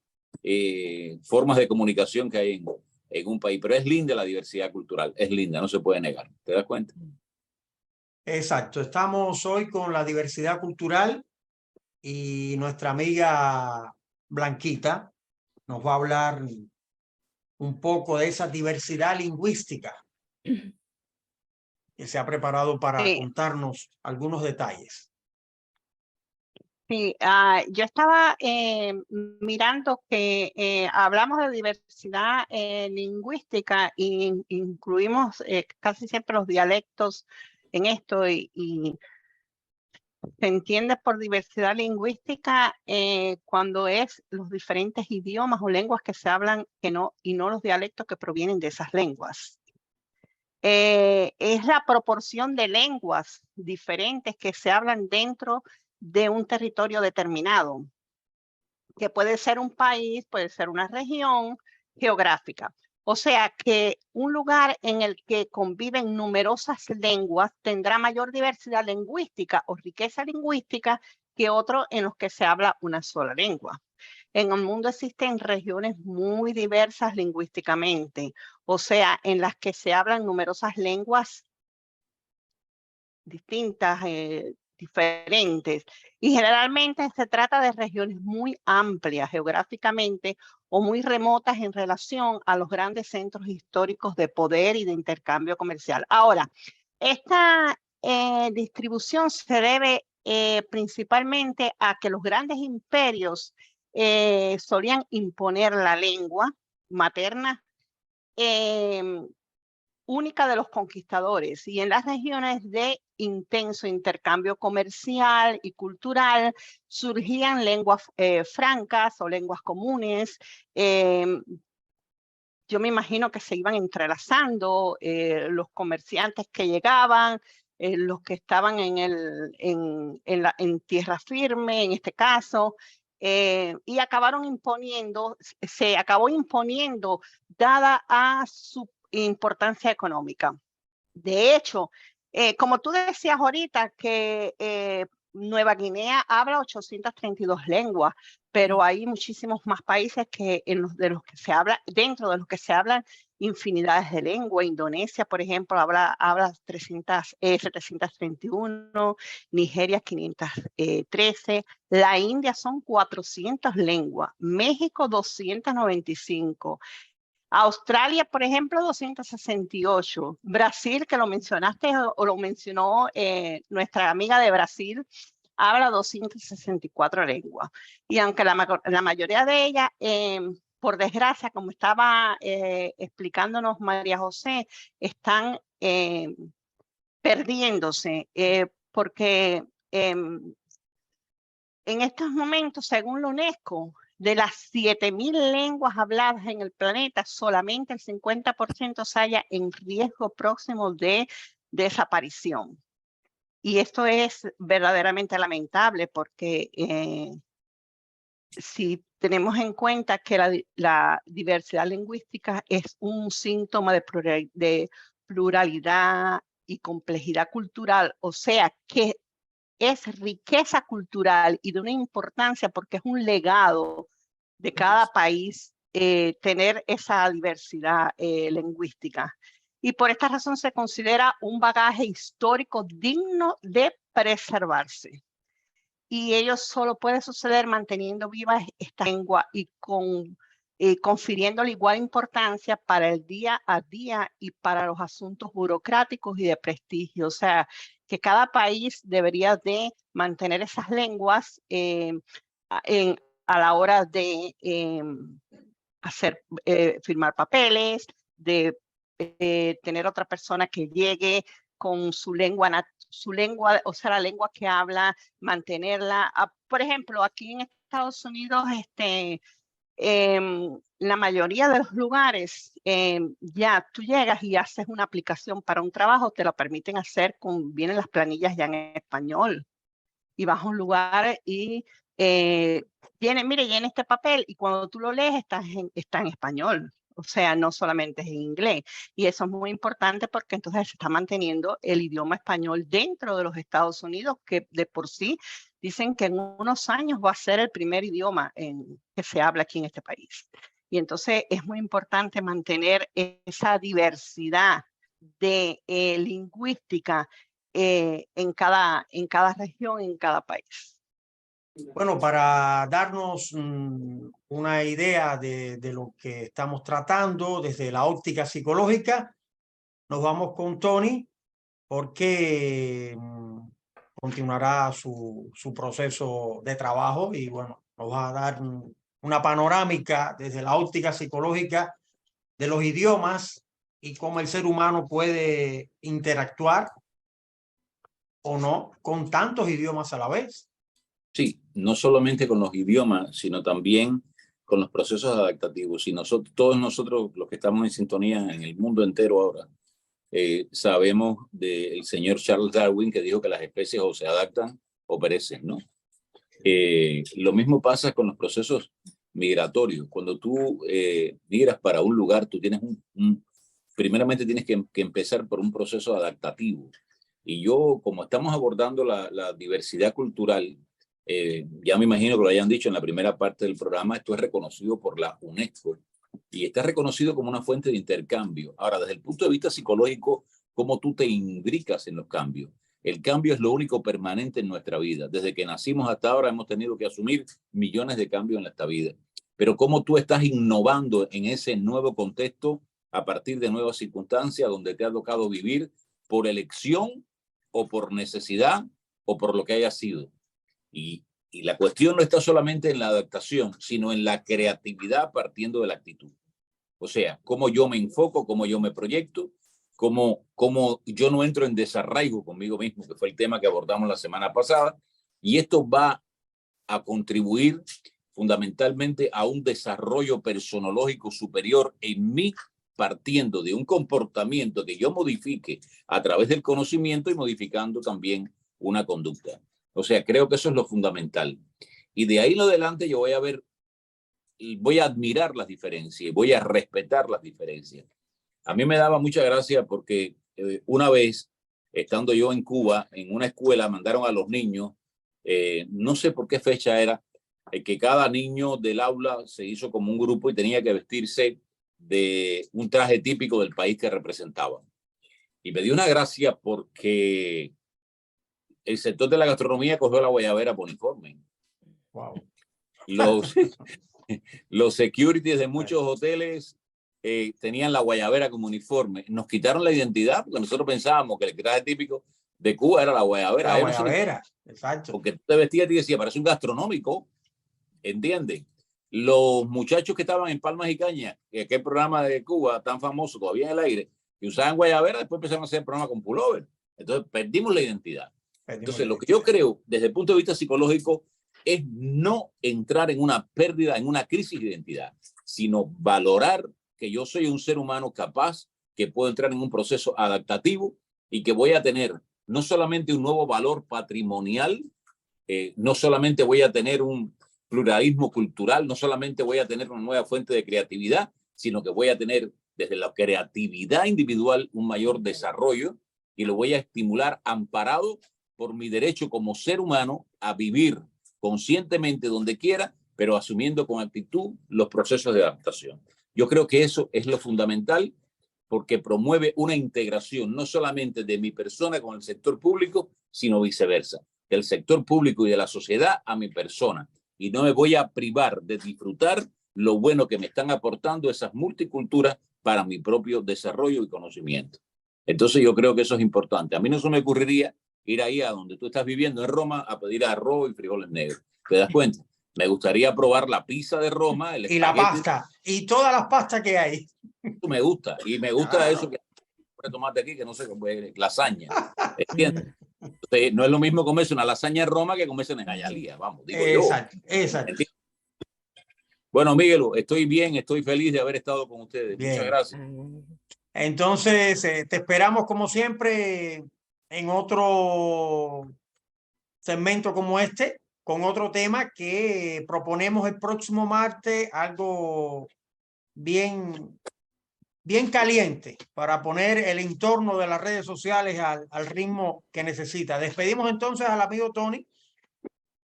formas de comunicación que hay en un país. Pero es linda la diversidad cultural, es linda, no se puede negar. ¿Te das cuenta? Exacto, estamos hoy con la diversidad cultural y nuestra amiga Blanquita nos va a hablar un poco de esa diversidad lingüística que se ha preparado para contarnos algunos detalles. Sí, yo estaba mirando que hablamos de diversidad lingüística e incluimos casi siempre los dialectos en esto y se entiende por diversidad lingüística cuando es los diferentes idiomas o lenguas que se hablan y no los dialectos que provienen de esas lenguas. Es la proporción de lenguas diferentes que se hablan dentro de un territorio determinado, que puede ser un país, puede ser una región geográfica. O sea que un lugar en el que conviven numerosas lenguas tendrá mayor diversidad lingüística o riqueza lingüística que otro en los que se habla una sola lengua. En el mundo existen regiones muy diversas lingüísticamente, o sea, en las que se hablan numerosas lenguas distintas, diferentes. Y generalmente se trata de regiones muy amplias geográficamente o muy remotas en relación a los grandes centros históricos de poder y de intercambio comercial. Ahora, esta distribución se debe principalmente a que los grandes imperios solían imponer la lengua materna única de los conquistadores, y en las regiones de intenso intercambio comercial y cultural surgían lenguas francas o lenguas comunes. Yo me imagino que se iban entrelazando los comerciantes que llegaban, los que estaban en tierra firme, en este caso, y se acabó imponiendo dada a su importancia económica. De hecho, como tú decías ahorita, que Nueva Guinea habla 832 lenguas, pero hay muchísimos más países dentro de los que se hablan infinidades de lenguas. Indonesia, por ejemplo, habla 731, Nigeria 513, la India son 400 lenguas, México 295, Australia, por ejemplo, 268. Brasil, que lo mencionaste o lo mencionó nuestra amiga de Brasil, habla 264 lenguas. Y aunque la mayoría de ellas, por desgracia, como estaba explicándonos María José, están perdiéndose porque en estos momentos, según la UNESCO, de las 7.000 lenguas habladas en el planeta, solamente el 50% se halla en riesgo próximo de desaparición. Y esto es verdaderamente lamentable porque si tenemos en cuenta que la diversidad lingüística es un síntoma de pluralidad y complejidad cultural, o sea que es riqueza cultural y de una importancia porque es un legado de cada país tener esa diversidad lingüística. Y por esta razón se considera un bagaje histórico digno de preservarse. Y ello solo puede suceder manteniendo viva esta lengua y confiriéndole igual importancia para el día a día y para los asuntos burocráticos y de prestigio. O sea, que cada país debería de mantener esas lenguas a la hora de firmar papeles, de tener otra persona que llegue con su lengua, o sea, la lengua que habla, mantenerla. Por ejemplo, aquí en Estados Unidos, la mayoría de los lugares, ya tú llegas y haces una aplicación para un trabajo, te lo permiten hacer vienen las planillas ya en español. Y vas a un lugar y llena este papel, y cuando tú lo lees está en español. O sea, no solamente es en inglés. Y eso es muy importante porque entonces se está manteniendo el idioma español dentro de los Estados Unidos, que de por sí dicen que en unos años va a ser el primer idioma que se habla aquí en este país. Y entonces es muy importante mantener esa diversidad de lingüística en cada región, en cada país. Bueno, para darnos una idea de lo que estamos tratando desde la óptica psicológica, nos vamos con Tony, porque continuará su proceso de trabajo y bueno, nos va a dar una panorámica desde la óptica psicológica de los idiomas y cómo el ser humano puede interactuar o no con tantos idiomas a la vez. Sí, no solamente con los idiomas, sino también con los procesos adaptativos. Y todos nosotros, los que estamos en sintonía en el mundo entero ahora, sabemos del señor Charles Darwin, que dijo que las especies o se adaptan o perecen, ¿no? Lo mismo pasa con los procesos migratorios. Cuando tú migras para un lugar, tú tienes primeramente tienes que empezar por un proceso adaptativo. Y como estamos abordando la diversidad cultural, ya me imagino que lo hayan dicho en la primera parte del programa, esto es reconocido por la UNESCO y está reconocido como una fuente de intercambio. Ahora, desde el punto de vista psicológico, ¿cómo tú te imbricas en los cambios? El cambio es lo único permanente en nuestra vida. Desde que nacimos hasta ahora hemos tenido que asumir millones de cambios en esta vida. Pero ¿cómo tú estás innovando en ese nuevo contexto a partir de nuevas circunstancias donde te ha tocado vivir por elección o por necesidad o por lo que haya sido? Y la cuestión no está solamente en la adaptación, sino en la creatividad partiendo de la actitud. O sea, cómo yo me enfoco, cómo yo me proyecto, cómo yo no entro en desarraigo conmigo mismo, que fue el tema que abordamos la semana pasada. Y esto va a contribuir fundamentalmente a un desarrollo personológico superior en mí, partiendo de un comportamiento que yo modifique a través del conocimiento y modificando también una conducta. O sea, creo que eso es lo fundamental. Y de ahí en adelante yo voy a admirar las diferencias, voy a respetar las diferencias. A mí me daba mucha gracia porque una vez, estando yo en Cuba, en una escuela, mandaron a los niños, no sé por qué fecha era, que cada niño del aula se hizo como un grupo y tenía que vestirse de un traje típico del país que representaban. Y me dio una gracia porque el sector de la gastronomía cogió la guayabera por uniforme. Wow. Los securities de muchos hoteles tenían la guayabera como uniforme. Nos quitaron la identidad porque nosotros pensábamos que el traje típico de Cuba era la guayabera. La guayabera, exacto. Porque tú te vestías y decías, parece un gastronómico, ¿entiendes? Los muchachos que estaban en Palmas y Cañas, que aquel programa de Cuba tan famoso todavía en el aire, que usaban guayabera, después empezaron a hacer el programa con pullover. Entonces perdimos la identidad. Entonces, lo que yo creo desde el punto de vista psicológico es no entrar en una pérdida, en una crisis de identidad, sino valorar que yo soy un ser humano capaz, que puedo entrar en un proceso adaptativo y que voy a tener no solamente un nuevo valor patrimonial, no solamente voy a tener un pluralismo cultural, no solamente voy a tener una nueva fuente de creatividad, sino que voy a tener desde la creatividad individual un mayor desarrollo y lo voy a estimular amparado por mi derecho como ser humano a vivir conscientemente donde quiera, pero asumiendo con actitud los procesos de adaptación. Yo creo que eso es lo fundamental, porque promueve una integración no solamente de mi persona con el sector público, sino viceversa, del sector público y de la sociedad a mi persona. Y no me voy a privar de disfrutar lo bueno que me están aportando esas multiculturas para mi propio desarrollo y conocimiento. Entonces yo creo que eso es importante. A mí no se me ocurriría ir ahí a donde tú estás viviendo en Roma a pedir arroz y frijoles negros. ¿Te das cuenta? Me gustaría probar la pizza de Roma, el y la pasta, y todas las pastas que hay. Me gusta, y me gusta eso que tomate aquí, que no sé, lasaña. ¿Entiendes? Entonces, no es lo mismo comerse una lasaña en Roma que comerse en Hialeah, vamos, digo exacto, yo. Exacto. ¿Entiendes? Bueno, Miguel, estoy bien, estoy feliz de haber estado con ustedes. Bien. Muchas gracias. Entonces, te esperamos como siempre en otro segmento como este, con otro tema que proponemos el próximo martes, algo bien caliente para poner el entorno de las redes sociales al ritmo que necesita. Despedimos entonces al amigo Tony,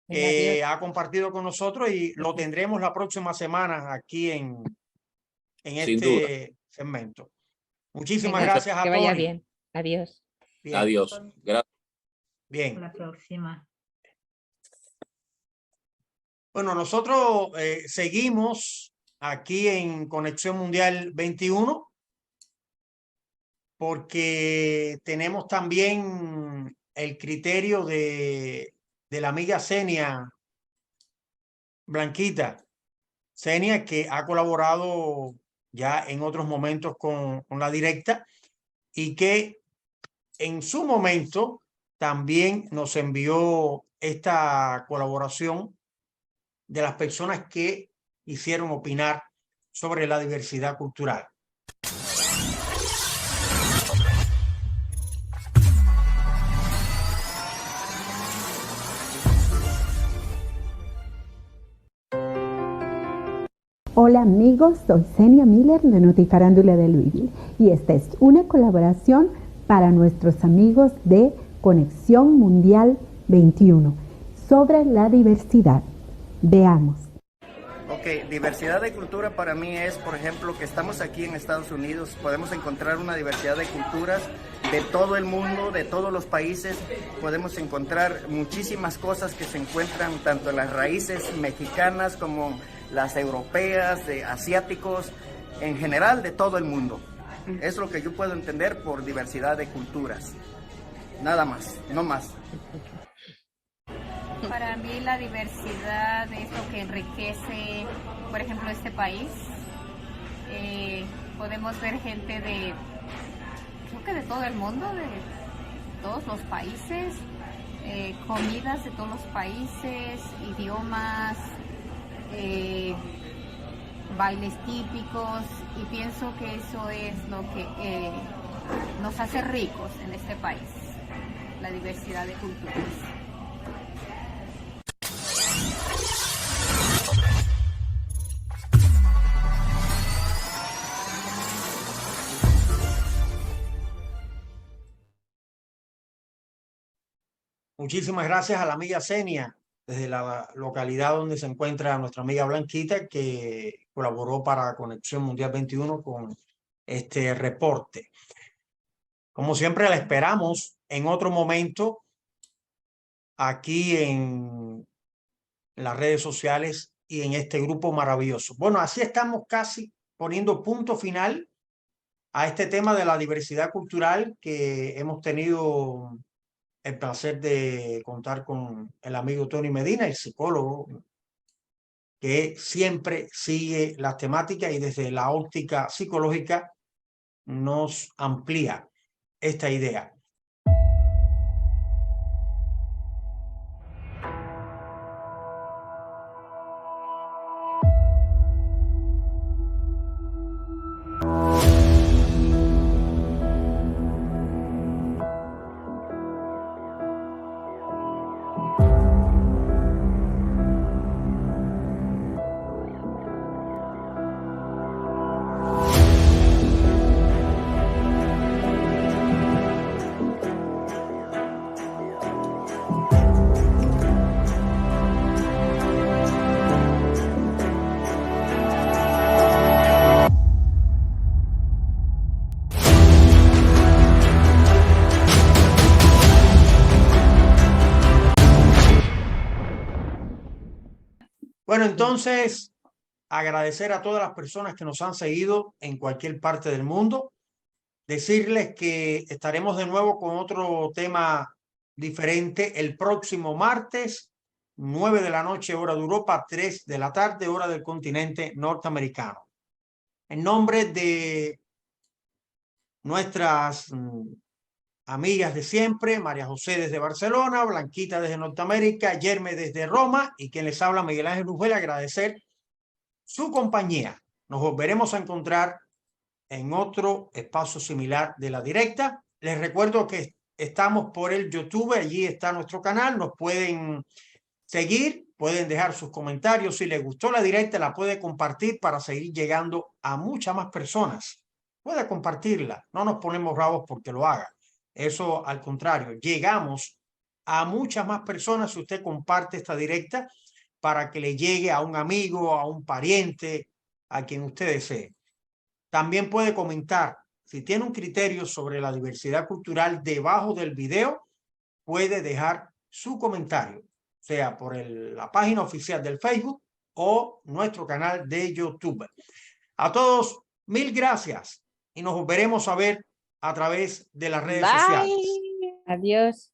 que ha compartido con nosotros, y lo tendremos la próxima semana aquí en este segmento. Muchísimas gracias a que Tony. vaya bien. Adiós. Bien. Adiós. Gracias. Bien. Hasta la próxima. Bueno, nosotros seguimos aquí en Conexión Mundial 21 porque tenemos también el criterio de la amiga Xenia Blanquita. Xenia, que ha colaborado ya en otros momentos con La Directa y que en su momento también nos envió esta colaboración de las personas que hicieron opinar sobre la diversidad cultural. Hola amigos, soy Xenia Miller de Notifarándula de Louisville y esta es una colaboración para nuestros amigos de Conexión Mundial 21 sobre la diversidad. Veamos. Ok, diversidad de cultura para mí es, por ejemplo, que estamos aquí en Estados Unidos, podemos encontrar una diversidad de culturas de todo el mundo, de todos los países, podemos encontrar muchísimas cosas que se encuentran tanto en las raíces mexicanas como las europeas, de asiáticos, en general de todo el mundo. Es lo que yo puedo entender por diversidad de culturas. Nada más, no más. Para mí la diversidad es lo que enriquece, por ejemplo, este país. Podemos ver gente de, creo que de todo el mundo, de todos los países, comidas de todos los países, idiomas, bailes típicos, y pienso que eso es lo que nos hace ricos en este país, la diversidad de culturas. Muchísimas gracias a la amiga Xenia, desde la localidad donde se encuentra nuestra amiga Blanquita, que colaboró para Conexión Mundial 21 con este reporte. Como siempre, la esperamos en otro momento aquí en las redes sociales y en este grupo maravilloso. Bueno, así estamos casi poniendo punto final a este tema de la diversidad cultural, que hemos tenido el placer de contar con el amigo Tony Medina, el psicólogo, que siempre sigue las temáticas y desde la óptica psicológica nos amplía esta idea. Bueno, entonces, agradecer a todas las personas que nos han seguido en cualquier parte del mundo. Decirles que estaremos de nuevo con otro tema diferente el próximo martes, 9 de la noche, hora de Europa, 3 de la tarde, hora del continente norteamericano. En nombre de nuestras amigas de siempre, María José desde Barcelona, Blanquita desde Norteamérica, Yerme desde Roma y quien les habla, Miguel Ángel Rugel, agradecer su compañía. Nos volveremos a encontrar en otro espacio similar de La Directa. Les recuerdo que estamos por el YouTube, allí está nuestro canal, nos pueden seguir, pueden dejar sus comentarios. Si les gustó La Directa, la puede compartir para seguir llegando a muchas más personas. Puede compartirla, no nos ponemos bravos porque lo haga. Eso al contrario, llegamos a muchas más personas si usted comparte esta directa para que le llegue a un amigo, a un pariente, a quien usted desee. También puede comentar. Si tiene un criterio sobre la diversidad cultural debajo del video, puede dejar su comentario, sea por la página oficial del Facebook o nuestro canal de YouTube. A todos, mil gracias y nos volveremos a ver a través de las redes sociales. Adiós.